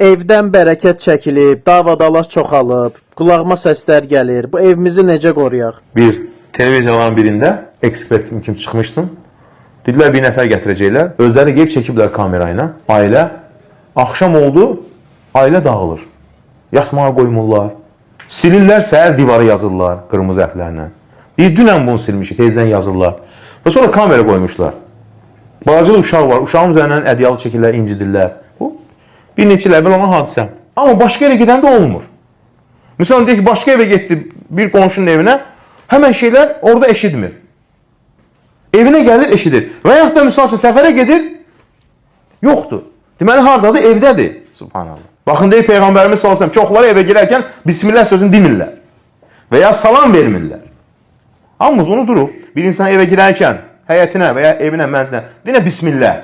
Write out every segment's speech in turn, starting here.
Evdən bərəkət çəkilib, davadalaş çoxalıb, qulağıma səslər gəlir. Bu evimizi necə qoruyaq? Bir televiziyaların birində ekspert kimi çıxmışdım. Dedilər bir nəfər gətirəcəklər. Özləri qeyb çəkiblər kamerayla. Ailə axşam oldu, ailə dağılır. Yatmağa qoymurlar. Silirlər, səhər divarı yazırlar qırmızı ətlərlə. Bir dünən bunu silmişik, tezdən yazırlar. Və sonra kamera qoymuşlar. Balacalı uşaq var, uşağın üzərindən ədyalı çəkirlər, incidirlər. Bu bir neçə il əvvəl olan hadisə. Amma başqa yerə gedəndə olmur. Məsələn, deyək ki, başqa evə getdi bir qonşunun evinə, həmən şeylər orada eşitmir. Evinə gəlir, eşidir. Və yaxud da misal üçün səfərə gedir, yoxdur. Deməli, haradadır? Evdədir. Subhanallah. Baxın, deyək, Peyğəmbərimiz sallallahu əleyhi və səlləm çoxları evə girərkən Bismillah sözünü demirlər. Və ya salam vermirlər. Hamımız onu durub. Bir insan evə girərkən, həyətinə və ya evinə, mənzilinə, deyinə Bismillah.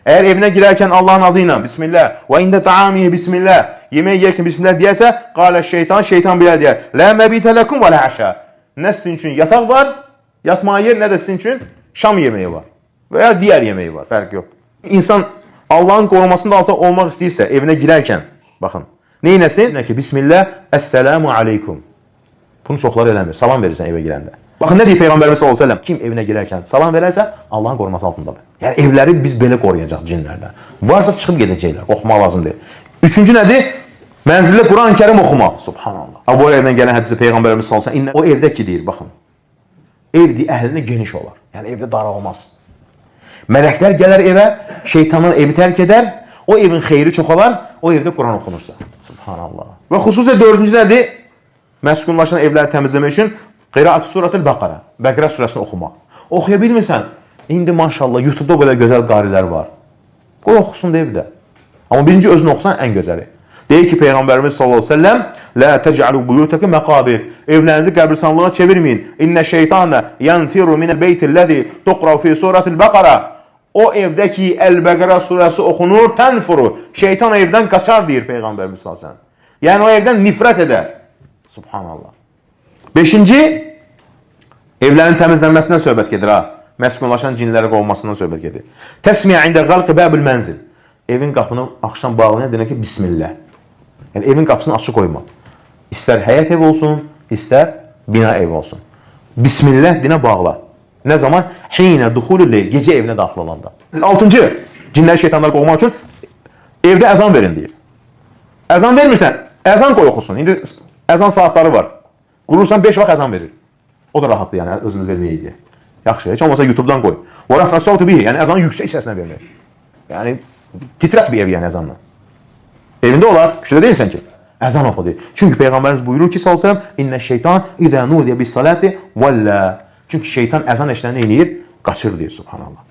Əgər evinə girərkən Allahın adı ilə Bismillah və ində taamihi Bismillah, yemək yerkən Bismillah deyərsə, qalə şeytan belə deyər. Lə məbitə ləkum və lə əşə. Nə sizin üçün yataq var, yatmağa yer, nə də sizin üçün şam yeməyi var. Və ya digər yeməyi var, fərq yox. İnsan Allahın qorumasında altında olmaq istəyirsə, evinə girərkən, baxın, neynəsin? Bismillah, əssəlamu aleykum. Bunu çoxları eləmir, salam verirsən evə girəndə. Baxın, nə deyir Peyğəmbərimiz sallallahu əleyhi və səlləm? Kim evinə girərkən salam verərsə, Allahın qoruması altındadır. Yəni, evləri biz belə qoruyacaq cinlərdən. Varsa çıxıb gedəcəklər, oxumaq lazım deyil. Üçüncü nədir? Mənzildə Quran-ı Kərim oxumaq. Subhanallah. Bu evdən gələn hədisi Peyğəmbərimiz sallallahu əleyhi və səlləm, o evdə ki, deyir, baxın. Ev əhlinə geniş olar. Yəni, evdə dar olmaz. Mələklər gələr evə, şeytanlar evi tərk edər, o evin xeyri çox olar, o evdə Quran oxunursa. Subhanallah. Və xüsusilə dördüncü nədir? Məskunlaşan evləri təmizləmək üçün Qiraat-ı Suratul Baqara, Bəqərə surəsini oxumaq. Oxuya bilmirsən, indi maşallah YouTube'da belə gözəl qarilər var. Qoy oxusun da evdə. Amma birinci özünü oxusan ən gözəli. Deyir ki, Peyğəmbərimiz sallallahu əleyhi və səlləm, "Lə təc'alu buyutaka maqabir." Evlərinizi qəbirstanlığa çevirməyin. İnne şeytana yanfiru minel beytillazi tuqra fi suratul Baqara. O evdə ki, Əl-Bəqərə surəsi oxunur, tənfuru. Şeytan evdən qaçar deyir Peyğəmbərimiz sallallahu əleyhi və səlləm. Yəni o evdən nifrət edər. Subhanallah. Beşinci, evlərin təmizlənməsindən söhbət gedir ha. Məskunlaşan cinləri qovmasından söhbət gedir. Təsmiyə ində qalqı bəbül mənzil. Evin qapını axşam bağlayan deyir ki, Bismillah. Yəni, evin qapısını açıq qoyma. İstər həyət ev olsun, istər bina ev olsun. Bismillah dinə bağla. Nə zaman? Hinə duxulul leyl. Gecə evinə daxil olanda. Altıncı, cinləri şeytanları qovmaq üçün evdə əzan verin deyir. Əzan vermirsən, əzan qoy oxusun. İndi əzan saatları var. Qurursan 5 vaxt əzan verir. O da rahatdır, yəni özünüz verməyə deyə. Yaxşı, heç olmasa YouTube'dan qoy. Və rəfə sautu bihi, yəni əzanı yüksək səsinə vermək. Yəni titrət bir ev, yəni əzanla. Evində olar, küçədə deyilsən ki, əzan oxu deyir. Çünki Peyğəmbərimiz buyurur ki, sallallahu əleyhi və səlləm, "İnnə şeytan izə nudiyə bis salati valla." Çünki şeytan əzan eşidəndə nə eləyir? Qaçır deyir, subhanallah.